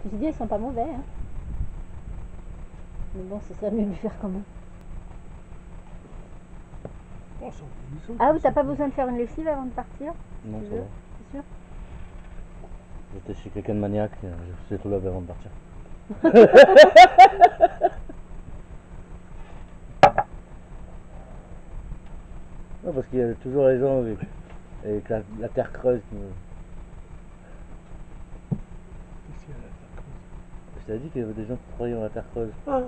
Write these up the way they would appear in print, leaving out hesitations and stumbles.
Ceci dit, ils sont pas mauvais. Hein. Mais bon, c'est ça mieux de le faire quand même. Oh, c'est embellissant, Ah comme oui, t'as ça. pas besoin de faire une lessive avant de partir? Non, Tu ça veux? va. C'est sûr? J'étais chez quelqu'un de maniaque, je sais tout laver avant de partir. Non, parce qu'il y a toujours les gens avec la terre creuse qui me... Qu'est-ce qu'il y a là, ta creuse? Je t'avais dit qu'il y avait des gens qui travaillaient dans la terre creuse. Ah,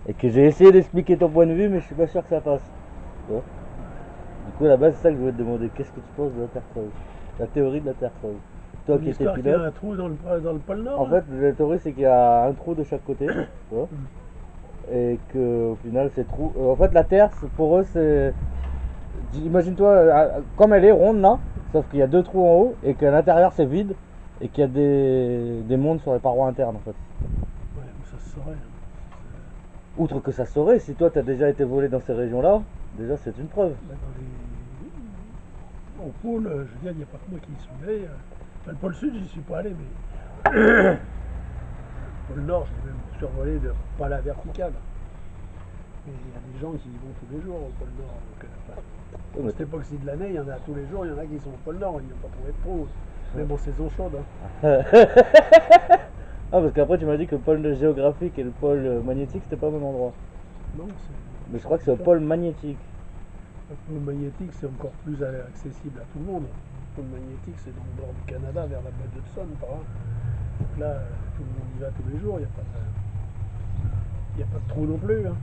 Et que j'ai essayé d'expliquer ton point de vue, mais je suis pas sûr que ça passe. Tu vois. Du coup, à la base, c'est ça que je voulais te demander. Qu'est-ce que tu penses de la terre creuse? La théorie de la terre creuse. Toi qui étais l'histoire qu'il y a pilote. un trou dans le pôle Nord. En là. fait, la théorie, c'est qu'il y a un trou de chaque côté. Tu vois. Et que au final, ces trous. En fait, la Terre, pour eux, c'est. Imagine-toi, comme elle est ronde là, sauf qu'il y a deux trous en haut et qu'à l'intérieur c'est vide et qu'il y a des mondes sur les parois internes en fait. Ouais, mais ça se saurait. Hein. Outre que ça saurait, si toi t'as déjà été volé dans ces régions-là, déjà c'est une preuve. Bah, au pôle, je veux dire, il n'y a pas que moi qui y suis allé. Enfin, le pôle sud, j'y suis pas allé, mais. Le pôle nord, je l'ai même survolé de pas la verticale. Mais il y a des gens qui y vont tous les jours au pôle nord. Donc, à cette époque-ci de l'année, il y en a tous les jours, il y en a qui sont au pôle nord, ils n'ont pas trouvé de trou. Même en saison chaude. Hein. Ah, parce qu'après tu m'as dit que le pôle géographique et le pôle magnétique c'était pas au même endroit. Non, c'est. Mais je crois que c'est au pôle magnétique. Le pôle magnétique, c'est encore plus accessible à tout le monde. Le pôle magnétique, c'est dans le nord du Canada, vers la baie d'Hudson, par là. Donc là, tout le monde y va tous les jours, il n'y a pas de trou non plus. Hein.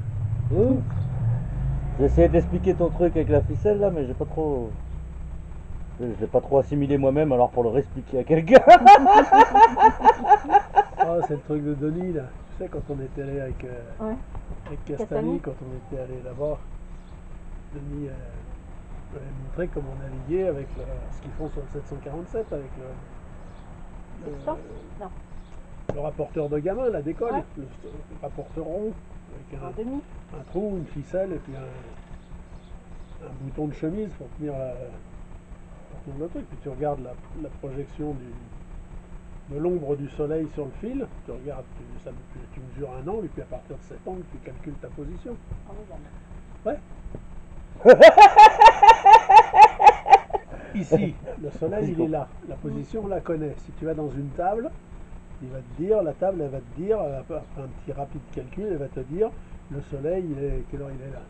J'ai essayé d'expliquer ton truc avec la ficelle là, mais j'ai pas trop. Je l'ai pas trop assimilé moi-même, alors pour le réexpliquer à quelqu'un. Ah, c'est le truc de Denis, là. Tu sais, quand on était allé avec Ouais. Castani, Castani. quand on était allé là-bas, Denis m'avait montré comment naviguer avec ce qu'ils font sur le 747, avec Sextant? Non. le rapporteur de gamin, la décolle, Ouais. le rapporteur rond, avec En demi. un trou, une ficelle et puis un bouton de chemise pour tenir le truc. Puis tu regardes la projection de l'ombre du soleil sur le fil, tu regardes, tu mesures un angle et puis à partir de cet angle, tu calcules ta position. En Lausanne. Ici, le soleil il est là, la position on la connaît. Si tu vas dans une table, la table elle va te dire, après un petit rapide calcul, elle va te dire le soleil, quelle heure il est là.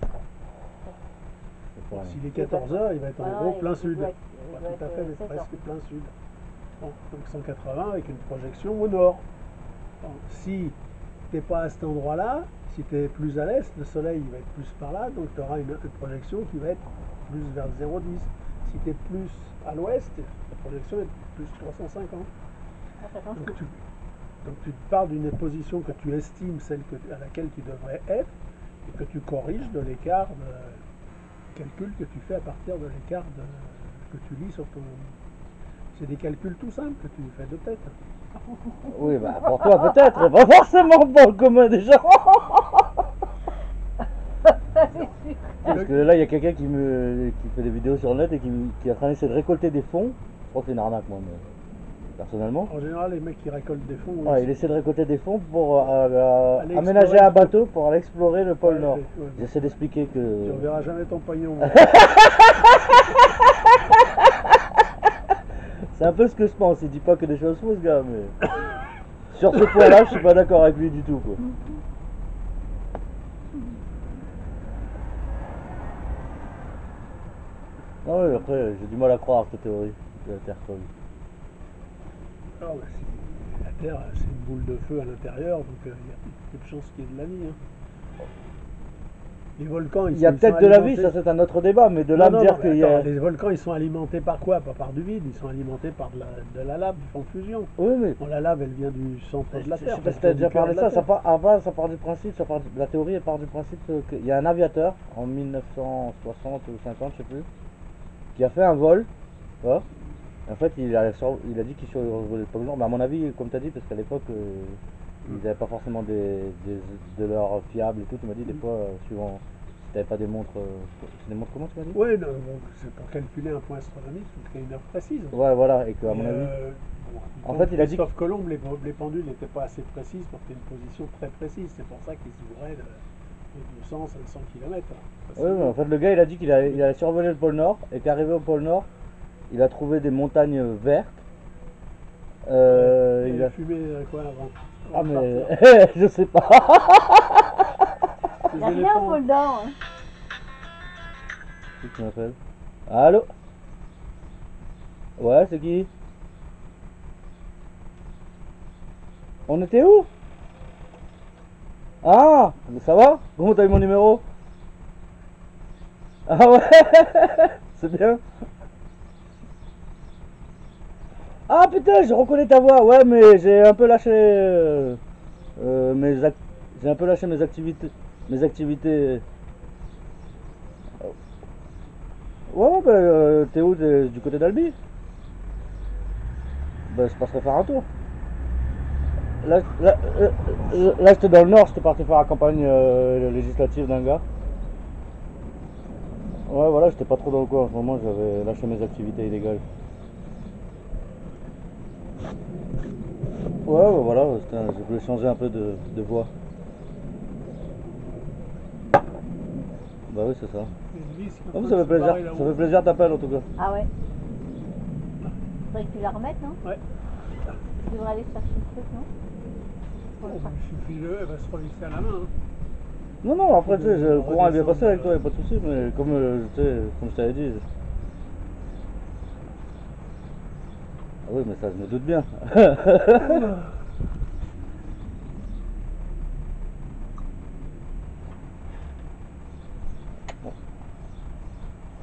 S'il est 14h, il va être en gros plein sud. Pas tout à fait, mais presque plein sud. Bon, donc 180 avec une projection au nord. Bon, si tu n'es pas à cet endroit-là, si tu es plus à l'est, le soleil il va être plus par là, donc tu auras une projection qui va être plus vers 0,10. Si tu es plus à l'ouest, la projection est plus 350. Ah, ça change tout. Donc tu te parles d'une position que tu estimes celle à laquelle tu devrais être et que tu corriges de l'écart de calcul que tu fais à partir de l'écart que tu lis sur ton. C'est des calculs tout simples que tu fais de tête. Oui, bah pour toi peut-être, pas forcément pour le commun des gens. Parce que là, il y a quelqu'un qui fait des vidéos sur le net et qui est en train d'essayer de récolter des fonds. Je crois que c'est une arnaque, moi, mais personnellement. En général, les mecs qui récoltent des fonds. Ouais, il essaie de récolter des fonds pour Aller aménager explorer un bateau pour aller explorer le pôle Nord. ouais. J'essaie d'expliquer Tu ne que. reverras jamais ton pognon. C'est un peu ce que je pense. Il dit pas que des choses fausses, gars, mais. Sur ce point-là, je suis pas d'accord avec lui du tout, quoi. Ah oui, après, j'ai du mal à croire cette théorie de la Terre creuse. Ah ouais, la Terre, c'est une boule de feu à l'intérieur, donc il y a peu de chances qu'il y ait de la vie. Hein. Les volcans, Il y a peut-être de la vie, ça c'est un autre débat, mais de là à me dire qu'il y a. Les volcans, ils sont alimentés par quoi? Pas par du vide, ils sont alimentés par de la lave, ils font fusion. Oui, mais. Bon, la lave, elle vient du centre de la Je Terre. sais pas si tu as déjà parlé de ça, ça part du principe, la théorie elle part du principe qu'il y a un aviateur en 1960 ou 50, je sais plus, qui a fait un vol, tu vois. En fait il a dit qu'il survolait pas le genre, mais à mon avis, comme tu as dit, parce qu'à l'époque ils n'avaient pas forcément de l'heure fiable et tout, tu m'as dit des fois, suivant t'avais pas des montres. C'est des montres comment tu m'as dit? Ouais, non, bon, c'est pour calculer un point astronomique, il faut qu'il y ait une heure précise. Ouais, voilà, et qu'à mon Mais, avis. bon, En fait, il a dit Christophe Colomb, les pendules n'étaient pas assez précises pour qu'il y ait une position très précise. C'est pour ça qu'ils s'ouvraient de 200 500 km. Ouais, mais en fait, le gars, il a dit qu'il a survolé le pôle Nord et qu'arrivé au pôle Nord, il a trouvé des montagnes vertes. Il a fumé quoi avant? Ah, avant de mais partir. je sais pas. Il Les n'y a rien éléphants. au pôle Nord. Hein. Qui tu m'appelles? Allô? Ouais, c'est qui? On était où? Ah, ça va? Comment t'as eu mon numéro? Ah ouais, c'est bien. Ah putain, je reconnais ta voix. Ouais, mais j'ai un peu lâché j'ai un peu lâché mes activités. Ouais, bah, t'es où? T'es du côté d'Albi? Bah, je passerai faire un tour. Là, j'étais dans le nord, j'étais parti faire la campagne législative d'un gars. Ouais, voilà, j'étais pas trop dans le coin en ce moment, j'avais lâché mes activités illégales. Ouais, bah, voilà, je voulais changer un peu de voix. Bah oui, c'est ça. Une vis qui est en Oh, train ça de fait se plaisir, barrer ça là-haut. fait plaisir t'appeler en tout cas. Ah ouais. Faudrait que tu la remettes, non? Ouais. Tu devrais aller chercher le truc, non? Pour le Bon, faire. il suffit elle va se revisser à la main. Hein. Non, non, après, tu sais, le On courant est bien passé redescend, avec toi, y'a pas de soucis, mais comme, tu sais, comme je t'avais dit. Ah oui, mais ça, je me doute bien.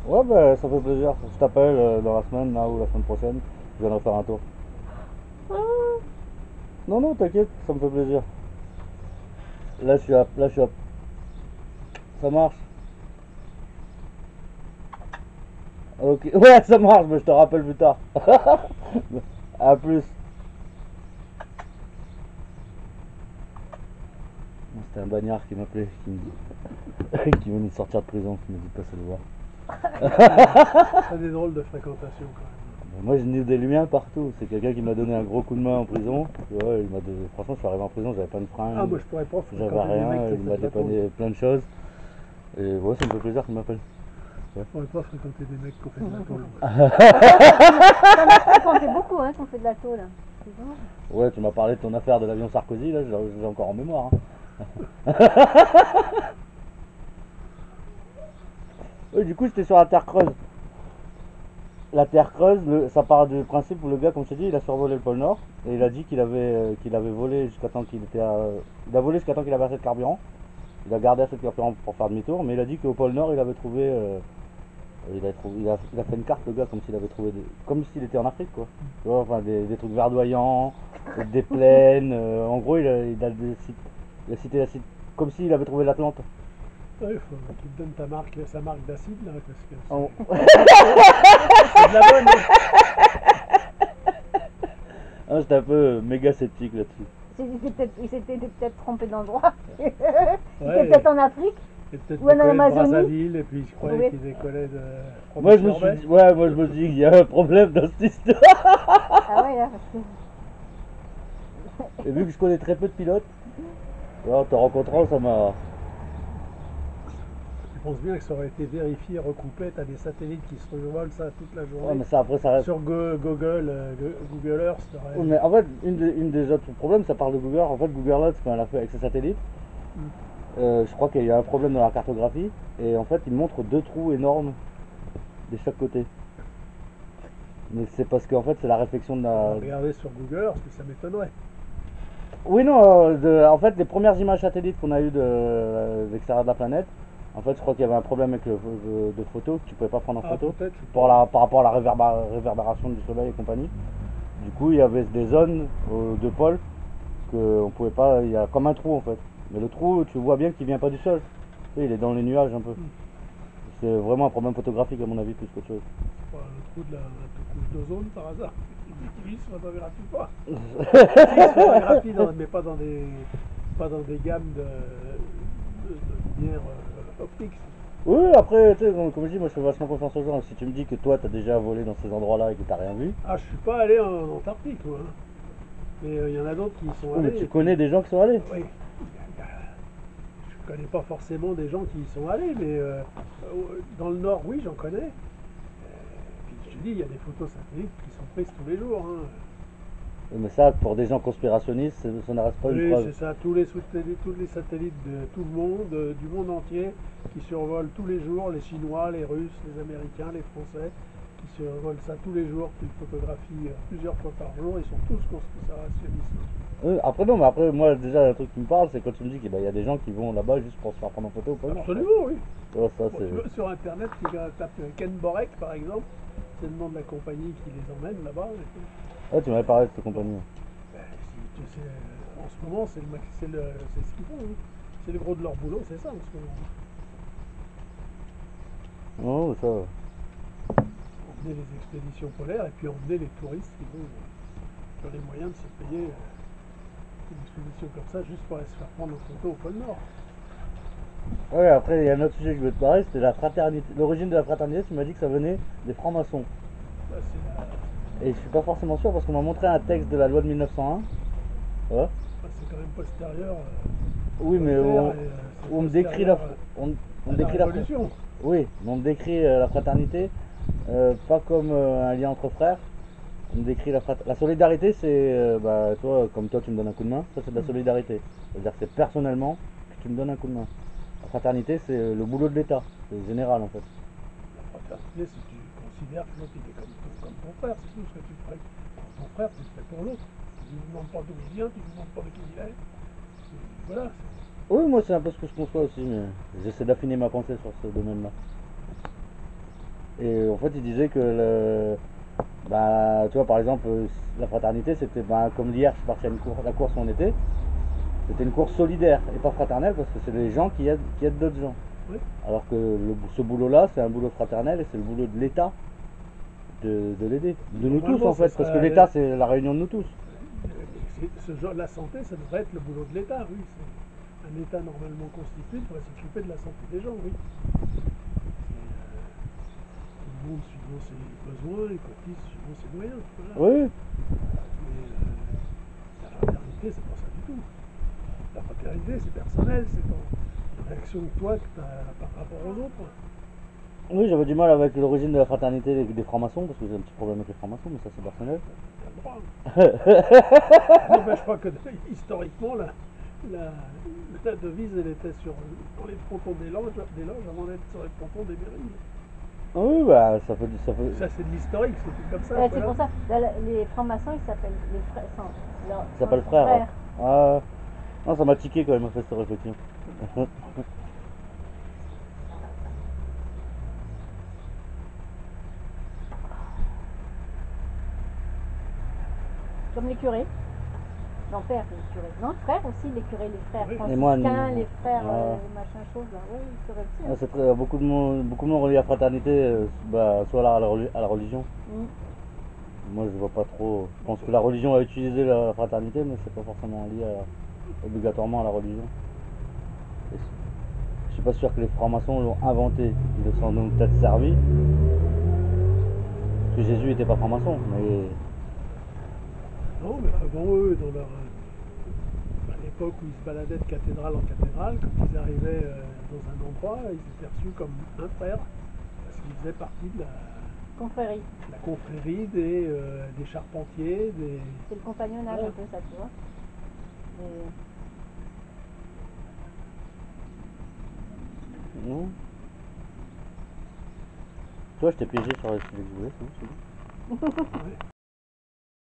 Ouais, bah, ça fait plaisir. Je t'appelle dans la semaine, là, ou la semaine prochaine. Je viendrai faire un tour. Non, non, t'inquiète, ça me fait plaisir. Là, je suis up, là, je suis up. Ça marche. Ok, ouais, ça marche, mais je te rappelle plus tard. À plus. C'était un bagnard qui m'appelait, qui venait de sortir de prison, qui m'a dit de passer le voir. Ça a des drôles de fréquentation quand même. Moi, j'ai des lumières partout. C'est quelqu'un qui m'a donné un gros coup de main en prison. Tu vois, franchement, je suis arrivé en prison, j'avais pas de frein. Ah, moi je pourrais pas J'avais fréquenter des rien, mecs qui il ont m'a fait de la tôle. dépanné plein de choses. Et ouais, ça me fait plaisir qu'il m'appelle. Je pourrais pas fréquenter des mecs qui ont fait de la tôle. T'en as fréquenté beaucoup, hein, qui ont fait de la tôle. C'est bon. Ouais, tu m'as parlé de ton affaire de l'avion Sarkozy, là, je l'ai encore en mémoire. Hein. Ouais, du coup, j'étais sur la Terre creuse. La Terre creuse, ça part du principe où le gars, comme je t'ai dit, il a survolé le pôle Nord et il a dit qu'il avait volé jusqu'à temps qu'il était il a volé jusqu'à temps qu'il avait assez de carburant. Il a gardé assez de carburant pour faire demi-tour, mais il a dit qu'au pôle Nord, il avait trouvé, il a fait une carte, le gars, comme s'il avait trouvé, comme s'il était en Afrique, quoi. Tu vois, enfin, des trucs verdoyants, des plaines. En gros, il a cité la cité, comme s'il avait trouvé l'Atlante. Ouais, il faut qu'il te donne sa marque d'acide là, parce que Oh. c'est de la bonne. Ah, j'étais un peu méga sceptique là-dessus. Il s'était peut-être trompé d'endroit. Il était Ouais, peut-être en Afrique. et peut-être Ou en décollait de Amazonie. Brazzaville, et puis je croyais Oui. qu'il décollait de. Moi je me suis dit, ouais, moi je me dis qu'il y a un problème dans cette histoire. Ah ouais, là, parce que... Et vu que je connais très peu de pilotes, en te rencontrant, ça m'a. Je pense bien que ça aurait été vérifié, recoupé. T'as des satellites qui se revolent ça toute la Ouais, journée. mais ça après ça reste. Sur Google Earth, t'aurais- Ouais, mais en fait, une des autres problèmes, ça parle de Google. En fait, Google Earth, quand elle a fait avec ses satellites, je crois qu'il y a un problème dans la cartographie. Et en fait, il montre deux trous énormes de chaque côté. Mais c'est parce qu'en fait, c'est la réflexion de la. Regardez sur Google Earth, ça m'étonnerait. Oui, non, en fait, les premières images satellites qu'on a eues de l'extérieur de la planète, en fait, je crois qu'il y avait un problème avec de photos, que tu pouvais pas prendre en Ah, photo, peut-être. par rapport à la réverbération du soleil et compagnie. Du coup, il y avait des zones de pôle qu'on pouvait pas, il y a comme un trou en fait. Mais le trou, tu vois bien qu'il vient pas du sol. Tu sais, il est dans les nuages un peu. C'est vraiment un problème photographique à mon avis, plus qu'autre chose. Le trou de la couche d'ozone par hasard. Lui, il se photographie pas. Il se photographie, mais pas dans des gammes de lumière optique. Oui, après, tu sais, comme je dis, moi je fais vachement confiance aux gens. Si tu me dis que toi t'as déjà volé dans ces endroits-là et que t'as rien vu, Ah, je suis pas allé en Antarctique, moi, hein. Mais il y en a d'autres qui y sont oui, mais allés. tu Et connais des gens qui sont allés. oui, je connais pas forcément des gens qui y sont allés, mais dans le Nord, oui, j'en connais. Puis je te dis, il y a des photos satellites qui sont prises tous les jours, hein. Oui, mais ça, pour des gens conspirationnistes, ça ne reste pas une Oui, preuve. c'est ça, tous les satellites de tout le monde, du monde entier, qui survolent tous les jours, les Chinois, les Russes, les Américains, les Français, qui survolent ça tous les jours, qui le photographient plusieurs fois par jour, ils sont tous conspirationnistes. Après, non, mais après, moi, déjà, un truc qui me parle, c'est quand tu me dis qu'il y a des gens qui vont là-bas juste pour se faire prendre en photo au pôle Nord, quoi. Absolument, oui. Tu vois, ça, Bon, c'est. tu vois, sur internet, tu tapes Ken Borek par exemple, c'est le nom de la compagnie qui les emmène là-bas. Ah, tu m'avais parlé de cette compagnie. Ben, si tu sais, en ce moment, c'est ce qu'ils font, hein. C'est le gros de leur boulot, c'est ça en ce moment. Non, ça. Emmener les expéditions polaires et puis emmener les touristes qui ont les moyens de se payer une expédition comme ça juste pour aller se faire prendre en photo au pôle Nord. Ouais, après, il y a un autre sujet que je veux te parler, c'était la fraternité. L'origine de la fraternité, tu m'as dit que ça venait des francs-maçons. Là, Et je suis pas forcément sûr parce qu'on m'a montré un texte de la loi de 1901. Ouais. c'est quand même postérieur Oui, mais Voltaire et c'est on me décrit la, postérieur on à la décrit la, Révolution. oui, mais on me décrit la fraternité pas comme un lien entre frères. On me décrit la solidarité, c'est, bah, toi, comme toi, tu me donnes un coup de main, ça c'est de la solidarité. C'est-à-dire que c'est personnellement que tu me donnes un coup de main. La fraternité, c'est le boulot de l'État, c'est général en fait. La fraternité, si tu considères que l'autre il est comme ton frère, c'est tout ce que tu ferais pour ton frère, tu le fais pour l'autre. Tu ne lui demandes pas d'où il vient, tu ne lui demandes pas de qui il est. Et voilà. Oui, moi c'est un peu ce que je conçois aussi, mais j'essaie d'affiner ma pensée sur ce domaine-là. Et en fait, il disait que, bah, tu vois, par exemple, la fraternité, c'était, bah, comme hier, je suis parti à la course où on était, c'était une course solidaire et pas fraternelle parce que c'est des gens qui aident d'autres gens. Oui. Alors que ce boulot-là, c'est un boulot fraternel et c'est le boulot de l'État de l'aider. De nous tous Normalement, en fait, parce que l'État, c'est la réunion de nous tous. La santé, ça devrait être le boulot de l'État, oui. C'est un État normalement constitué devrait s'occuper de la santé des gens, oui. Tout le monde suivant ses besoins et cotise suivant ses moyens. Voilà. Oui, Mais la fraternité, c'est pas ça du tout. La fraternité, c'est personnel, c'est une réaction que toi que tu as par rapport aux autres. oui, j'avais du mal avec l'origine de la fraternité des francs-maçons parce que j'ai un petit problème avec les francs-maçons, mais ça c'est personnel. T'as le droit. N'empêche pas que historiquement, la devise, elle était dans les frontons des loges avant d'être sur les frontons des mairies. Oui, bah ça fait. Ça, c'est de l'historique, c'est tout comme ça. C'est Voilà. pour ça, les francs-maçons, ils s'appellent les frères. Ça s'appelle frère. Hein. Ah, non, ça m'a tiqué quand il m'a fait cette réflexion. Comme les curés. Non, père, les curés. Non, frère aussi, les curés, les frères Oui. Les moines. franciscains, les frères, Ah. machin chose. Là. Oui, les curés aussi. Ah, Hein. c'est beaucoup de monde relie à la fraternité, bah, soit à la religion. Moi je vois pas trop. Je pense que la religion a utilisé la fraternité, mais c'est pas forcément lié obligatoirement à la religion. Et je suis pas sûr que les francs-maçons l'ont inventé. Ils le sont donc peut-être servi. Parce que Jésus était pas franc-maçon, mais. Non, mais avant eux, à l'époque où ils se baladaient de cathédrale en cathédrale, quand ils arrivaient dans un endroit, ils étaient reçus comme un frère, parce qu'ils faisaient partie de Confrérie. la confrérie des charpentiers, C'est le compagnonnage un peu ça, tu vois. Non. Toi, je t'ai piégé sur les sujets que je voulais, c'est bon, c'est bon. Ouais.